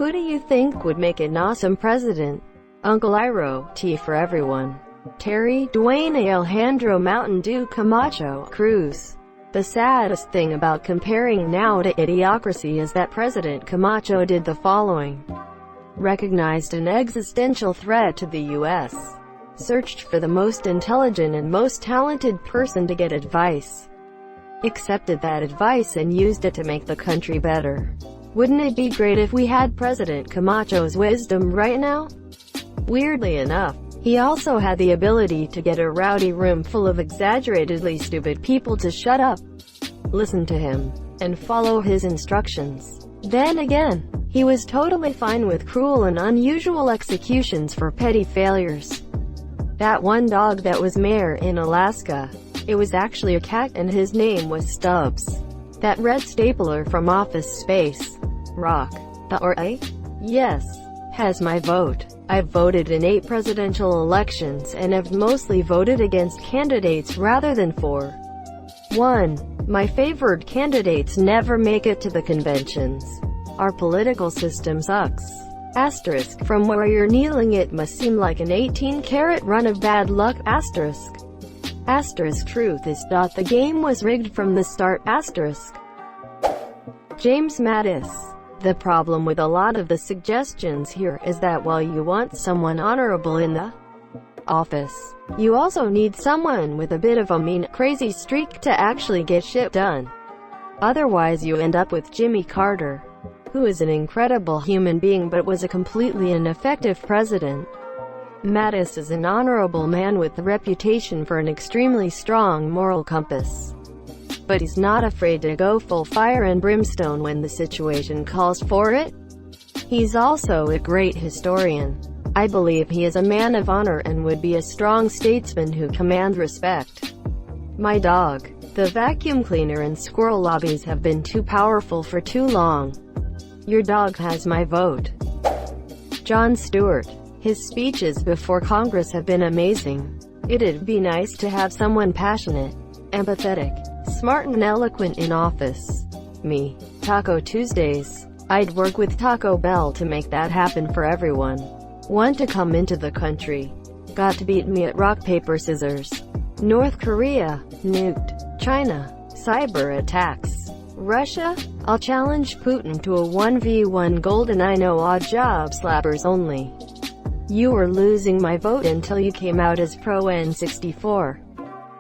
Who do you think would make an awesome president? Uncle Iroh, tea for everyone. Terry, Dwayne Alejandro Mountain Dew Camacho, Cruz. The saddest thing about comparing now to Idiocracy is that President Camacho did the following. Recognized an existential threat to the U.S. Searched for the most intelligent and most talented person to get advice. Accepted that advice and used it to make the country better. Wouldn't it be great if we had President Camacho's wisdom right now? Weirdly enough, he also had the ability to get a rowdy room full of exaggeratedly stupid people to shut up, listen to him, and follow his instructions. Then again, he was totally fine with cruel and unusual executions for petty failures. That one dog that was mayor in Alaska, it was actually a cat and his name was Stubbs. That red stapler from Office Space, Rock, the or yes, has my vote. I've voted in 8 presidential elections and have mostly voted against candidates rather than for one. My favored candidates never make it to the conventions. Our political system sucks. Asterisk, from where you're kneeling it must seem like an 18-carat run of bad luck. Asterisk. Asterisk, truth is not the game was rigged from the start. Asterisk. James Mattis. The problem with a lot of the suggestions here is that while you want someone honorable in the office, you also need someone with a bit of a mean, crazy streak to actually get shit done. Otherwise you end up with Jimmy Carter, who is an incredible human being but was a completely ineffective president. Mattis is an honorable man with the reputation for an extremely strong moral compass. But he's not afraid to go full fire and brimstone when the situation calls for it. He's also a great historian. I believe he is a man of honor and would be a strong statesman who commands respect. My dog. The vacuum cleaner and squirrel lobbies have been too powerful for too long. Your dog has my vote. Jon Stewart. His speeches before Congress have been amazing. It'd be nice to have someone passionate, empathetic, smart and eloquent in office. Me. Taco Tuesdays. I'd work with Taco Bell to make that happen for everyone. Want to come into the country. Got to beat me at rock paper scissors. North Korea, nuked. China, cyber attacks. Russia, I'll challenge Putin to a 1v1 golden I know odd job slappers only. You were losing my vote until you came out as pro N64.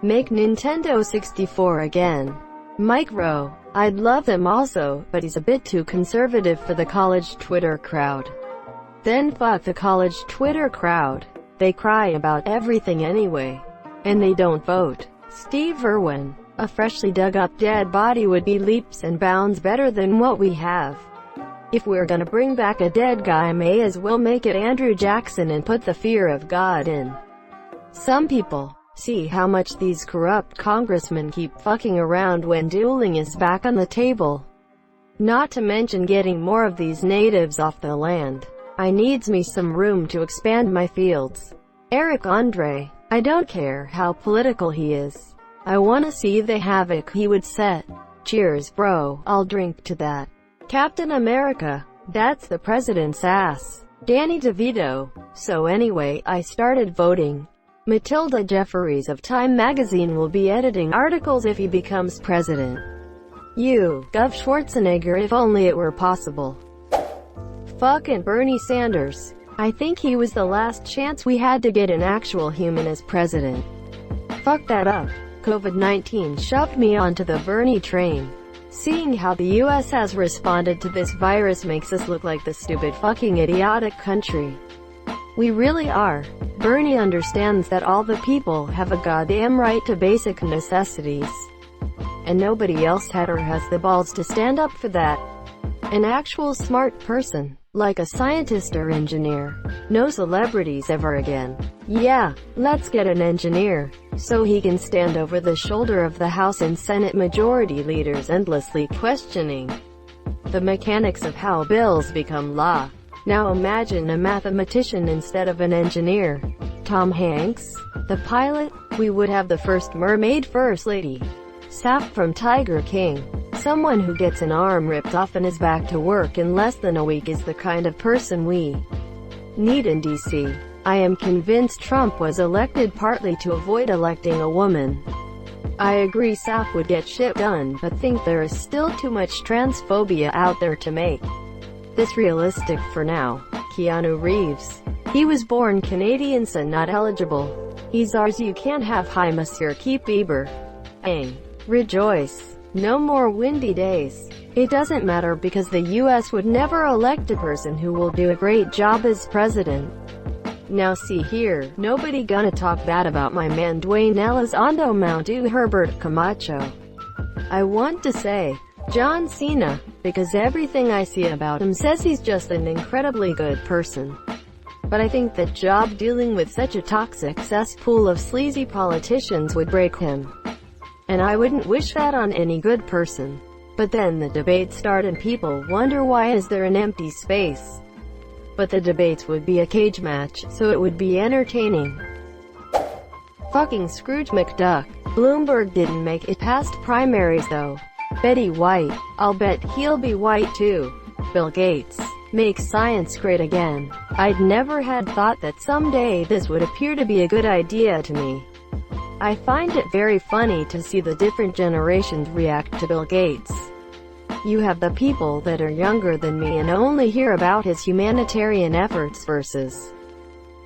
Make Nintendo 64 again. Mike Rowe. I'd love them also, but he's a bit too conservative for the college Twitter crowd. Then fuck the college Twitter crowd. They cry about everything anyway. And they don't vote. Steve Irwin. A freshly dug up dead body would be leaps and bounds better than what we have. If we're gonna bring back a dead guy, may as well make it Andrew Jackson and put the fear of God in some people. See how much these corrupt congressmen keep fucking around when dueling is back on the table. Not to mention getting more of these natives off the land. I needs me some room to expand my fields. Eric Andre. I don't care how political he is. I wanna see the havoc he would set. Cheers bro, I'll drink to that. Captain America. That's the president's ass. Danny DeVito. So anyway, I started voting. Matilda Jefferies of Time magazine will be editing articles if he becomes president. You, Gov Schwarzenegger, if only it were possible. Fucking Bernie Sanders. I think he was the last chance we had to get an actual human as president. Fuck that up. COVID-19 shoved me onto the Bernie train. Seeing how the US has responded to this virus makes us look like the stupid fucking idiotic country we really are. Bernie understands that all the people have a goddamn right to basic necessities. And nobody else had or has the balls to stand up for that. An actual smart person, like a scientist or engineer. No celebrities ever again. Yeah, let's get an engineer, so he can stand over the shoulder of the House and Senate majority leaders endlessly questioning the mechanics of how bills become law. Now imagine a mathematician instead of an engineer. Tom Hanks, the pilot. We would have the first mermaid first lady. Saf from Tiger King. Someone who gets an arm ripped off and is back to work in less than a week is the kind of person we need in DC. I am convinced Trump was elected partly to avoid electing a woman. I agree SAF would get shit done, but think there is still too much transphobia out there to make this realistic for now. Keanu Reeves. He was born Canadian so not eligible. He's ours, you can't have hi monsieur keep Bieber. Ang. Rejoice. No more windy days. It doesn't matter because the US would never elect a person who will do a great job as president. Now see here, nobody gonna talk bad about my man Dwayne Elizondo Moundu Herbert Camacho. I want to say, John Cena, because everything I see about him says he's just an incredibly good person. But I think that job dealing with such a toxic cesspool of sleazy politicians would break him. And I wouldn't wish that on any good person. But then the debates start and people wonder why is there an empty space. But the debates would be a cage match, so it would be entertaining. Fucking Scrooge McDuck. Bloomberg didn't make it past primaries though. Betty White. I'll bet he'll be white too. Bill Gates. Make science great again. I'd never had thought that someday this would appear to be a good idea to me. I find it very funny to see the different generations react to Bill Gates. You have the people that are younger than me and only hear about his humanitarian efforts versus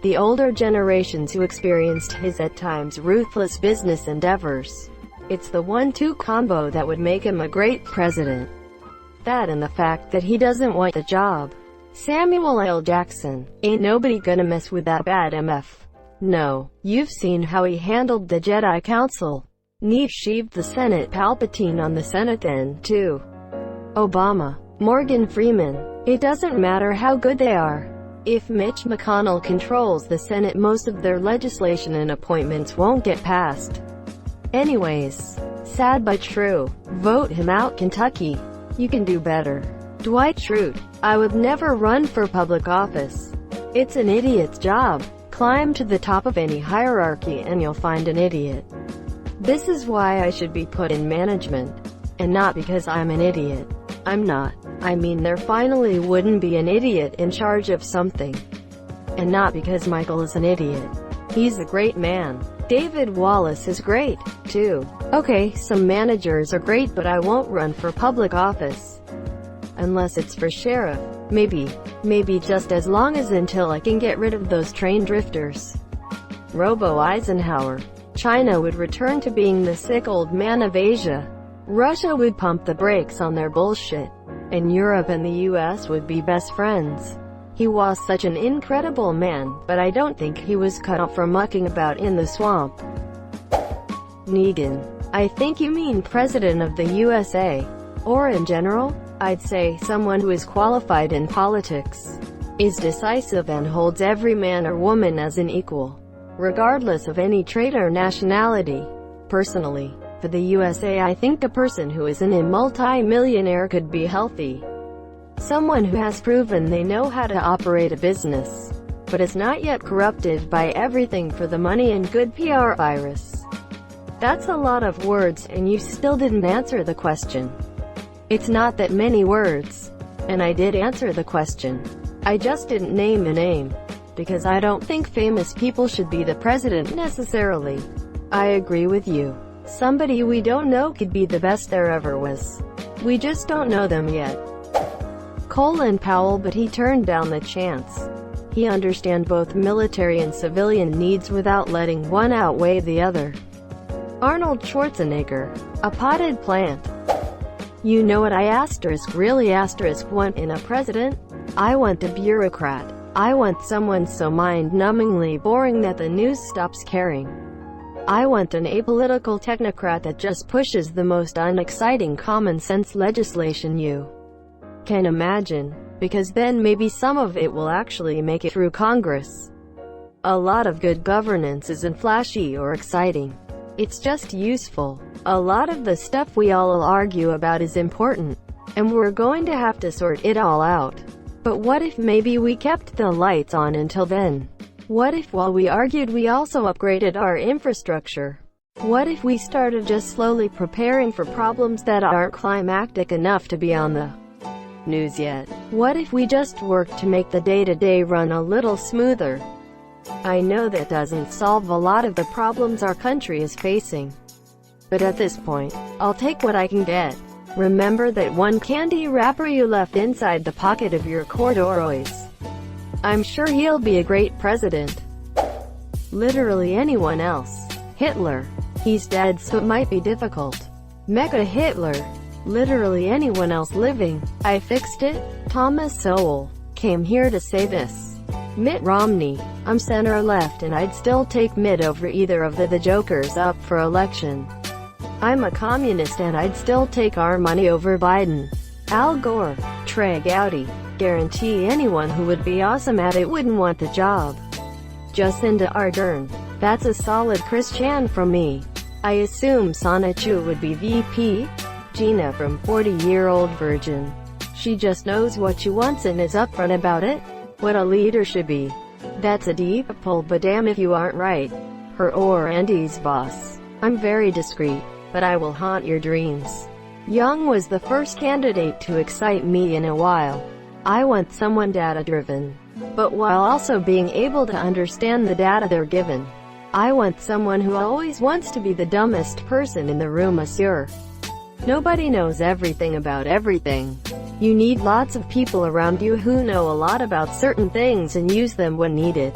the older generations who experienced his at times ruthless business endeavors. It's the 1-2 combo that would make him a great president. That and the fact that he doesn't want the job. Samuel L. Jackson. Ain't nobody gonna mess with that bad MF. No. You've seen how he handled the Jedi Council. Need sheeved the Senate Palpatine on the Senate then, too. Obama. Morgan Freeman. It doesn't matter how good they are. If Mitch McConnell controls the Senate, most of their legislation and appointments won't get passed. Anyways. Sad but true. Vote him out, Kentucky. You can do better. Dwight Schrute. I would never run for public office. It's an idiot's job. Climb to the top of any hierarchy and you'll find an idiot. This is why I should be put in management. And not because I'm an idiot. I'm not. I mean there finally wouldn't be an idiot in charge of something. And not because Michael is an idiot. He's a great man. David Wallace is great, too. Okay, some managers are great but I won't run for public office. Unless it's for sheriff. Maybe just as long as until I can get rid of those train drifters. Robo Eisenhower. China would return to being the sick old man of Asia. Russia would pump the brakes on their bullshit. And Europe and the US would be best friends. He was such an incredible man, but I don't think he was cut out for mucking about in the swamp. Negan. I think you mean President of the USA. Or in general? I'd say someone who is qualified in politics, is decisive and holds every man or woman as an equal, regardless of any trait or nationality. Personally, for the USA I think a person who isn't a multi-millionaire could be healthy. Someone who has proven they know how to operate a business, but is not yet corrupted by everything for the money and good PR virus. That's a lot of words and you still didn't answer the question. It's not that many words. And I did answer the question. I just didn't name a name. Because I don't think famous people should be the president necessarily. I agree with you. Somebody we don't know could be the best there ever was. We just don't know them yet. Colin Powell, but he turned down the chance. He understands both military and civilian needs without letting one outweigh the other. Arnold Schwarzenegger. A potted plant. You know what I really want in a president? I want a bureaucrat. I want someone so mind-numbingly boring that the news stops caring. I want an apolitical technocrat that just pushes the most unexciting common-sense legislation you can imagine, because then maybe some of it will actually make it through Congress. A lot of good governance isn't flashy or exciting. It's just useful. A lot of the stuff we all argue about is important, and we're going to have to sort it all out. But what if maybe we kept the lights on until then? What if while we argued we also upgraded our infrastructure? What if we started just slowly preparing for problems that aren't climactic enough to be on the news yet? What if we just worked to make the day-to-day run a little smoother? I know that doesn't solve a lot of the problems our country is facing, but at this point, I'll take what I can get. Remember that one candy wrapper you left inside the pocket of your corduroys. I'm sure he'll be a great president. Literally anyone else. Hitler. He's dead, so it might be difficult. Mecha Hitler. Literally anyone else living. I fixed it. Thomas Sowell. Came here to say this. Mitt Romney. I'm center-left and I'd still take Mitt over either of the jokers up for election. I'm a communist and I'd still take our money over Biden. Al Gore. Trey Gowdy. Guarantee anyone who would be awesome at it wouldn't want the job. Jacinda Ardern. That's a solid Christian from me. I assume Sana Chu would be VP? Gina from 40-year-old virgin. She just knows what she wants and is upfront about it. What a leader should be. That's a deep pull, but damn if you aren't right. Her or Andy's boss. I'm very discreet, but I will haunt your dreams. Young was the first candidate to excite me in a while. I want someone data-driven, but while also being able to understand the data they're given. I want someone who always wants to be the dumbest person in the room, monsieur. Nobody knows everything about everything. You need lots of people around you who know a lot about certain things and use them when needed.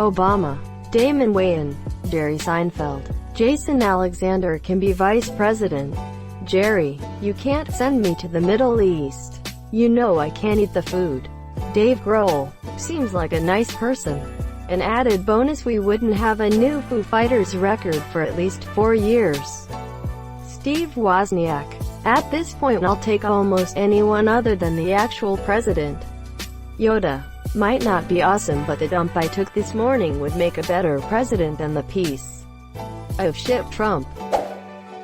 Obama. Damon Wayans. Jerry Seinfeld. Jason Alexander can be vice president. Jerry, you can't send me to the Middle East. You know I can't eat the food. Dave Grohl. Seems like a nice person. An added bonus, we wouldn't have a new Foo Fighters record for at least 4 years. Steve Wozniak. At this point I'll take almost anyone other than the actual president. Yoda. Might not be awesome, but the dump I took this morning would make a better president than the piece I've shipped Trump.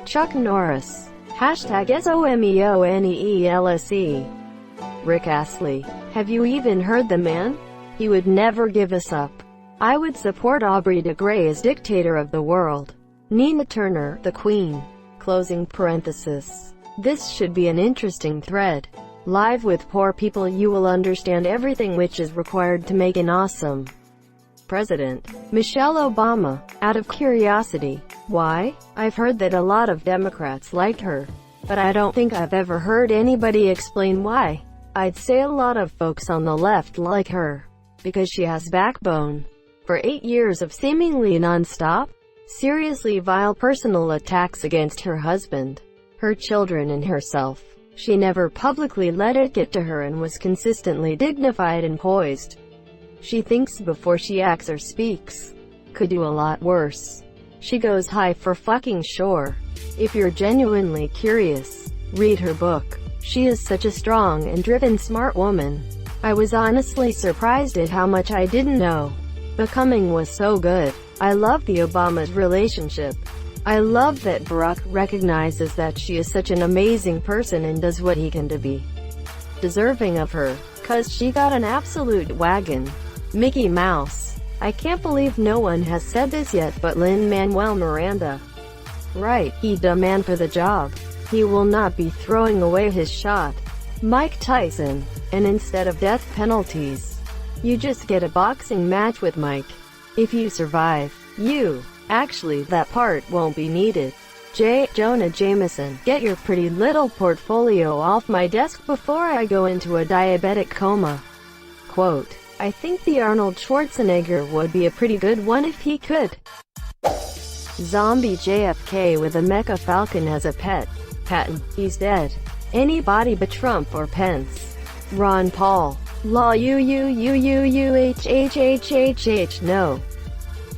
Chuck Norris. Hashtag SOMEONEELSE. Rick Astley. Have you even heard the man? He would never give us up. I would support Aubrey de Grey as dictator of the world. Nina Turner, the Queen. Closing parenthesis. This should be an interesting thread. Live with poor people, you will understand everything which is required to make an awesome president. Michelle Obama. Out of curiosity. Why? I've heard that a lot of Democrats liked her, but I don't think I've ever heard anybody explain why. I'd say a lot of folks on the left like her, because she has backbone. For 8 years of seemingly non-stop, seriously vile personal attacks against her husband, her children and herself, she never publicly let it get to her and was consistently dignified and poised. She thinks before she acts or speaks. Could do a lot worse. She goes high for fucking sure. If you're genuinely curious, read her book. She is such a strong and driven smart woman. I was honestly surprised at how much I didn't know. Becoming was so good. I love the Obama's relationship. I love that Barack recognizes that she is such an amazing person and does what he can to be deserving of her, 'cause she got an absolute wagon. Mickey Mouse. I can't believe no one has said this yet, but Lin-Manuel Miranda. Right, he the man for the job. He will not be throwing away his shot. Mike Tyson. And instead of death penalties, you just get a boxing match with Mike. If you survive, actually that part won't be needed. J. Jonah Jameson. Get your pretty little portfolio off my desk before I go into a diabetic coma. Quote. I think the Arnold Schwarzenegger would be a pretty good one if he could. Zombie JFK with a mecha falcon as a pet. Patton. He's dead. Anybody but Trump or Pence. Ron Paul. Law no.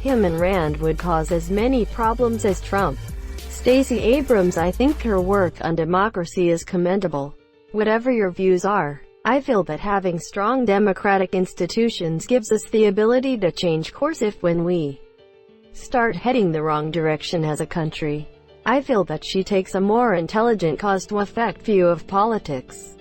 Him and Rand would cause as many problems as Trump. Stacey Abrams. I think her work on democracy is commendable. Whatever your views are, I feel that having strong democratic institutions gives us the ability to change course if when we start heading the wrong direction as a country. I feel that she takes a more intelligent cause-to-effect view of politics.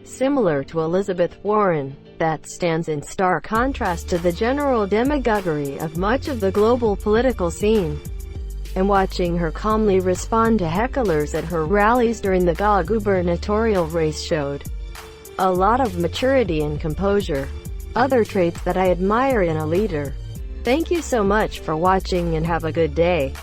Similar to Elizabeth Warren, that stands in stark contrast to the general demagoguery of much of the global political scene. and watching her calmly respond to hecklers at her rallies during the GA gubernatorial race showed a lot of maturity and composure. Other traits that I admire in a leader. Thank you so much for watching and have a good day.